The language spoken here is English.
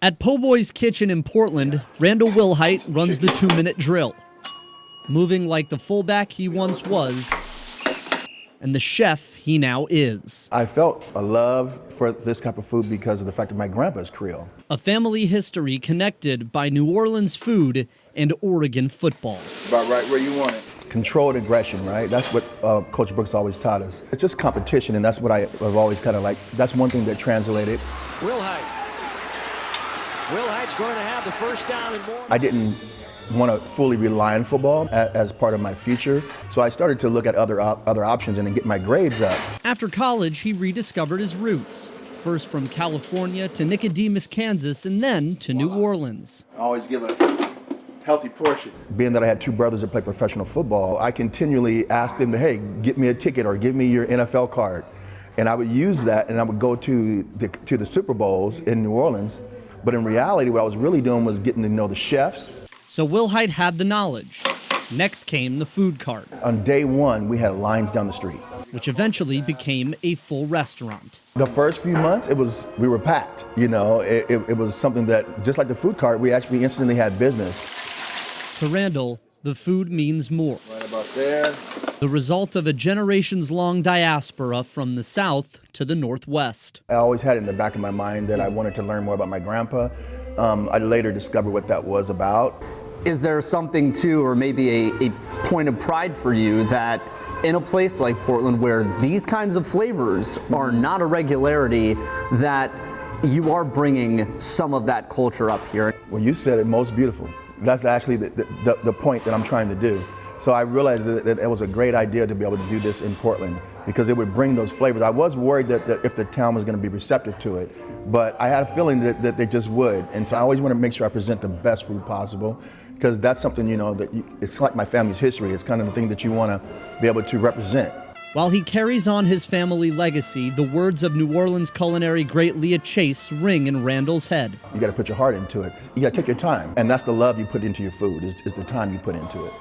At Po' Boy's Kitchen in Portland, Randall Willhite runs the 2-minute drill, moving like the fullback he once was and the chef he now is. I felt a love for this type of food because of the fact that my grandpa is Creole. A family history connected by New Orleans food and Oregon football. About right where you want it. Controlled aggression, right? That's what Coach Brooks always taught us. It's just competition, and that's what I've always kind of like. That's one thing that translated. Willhite's going to have the first down and more. I didn't want to fully rely on football as part of my future, so I started to look at other options and get my grades up. After college, he rediscovered his roots, first from California to Nicodemus, Kansas, and then to New Orleans. I always give a healthy portion. Being that I had two brothers that play professional football, I continually asked them to, hey, get me a ticket or give me your NFL card. And I would use that, and I would go to the Super Bowls in New Orleans. But in reality, what I was really doing was getting to know the chefs. So Willhite had the knowledge. Next came the food cart. On day one, we had lines down the street, which eventually became a full restaurant. The first few months, we were packed. You know, it was something that, just like the food cart, we actually instantly had business. To Randall, the food means more. Right about there. The result of a generations-long diaspora from the South to the Northwest. I always had it in the back of my mind that I wanted to learn more about my grandpa. I later discovered what that was about. Is there something too, or maybe a point of pride for you that in a place like Portland where these kinds of flavors are not a regularity, that you are bringing some of that culture up here? Well, you said it most beautiful. That's actually the point that I'm trying to do. So I realized that it was a great idea to be able to do this in Portland because it would bring those flavors. I was worried that if the town was going to be receptive to it, but I had a feeling that they just would. And so I always want to make sure I present the best food possible because that's something, you know, it's like my family's history. It's kind of the thing that you want to be able to represent. While he carries on his family legacy, the words of New Orleans culinary great Leah Chase ring in Randall's head. You got to put your heart into it. You got to take your time. And that's the love you put into your food, is the time you put into it.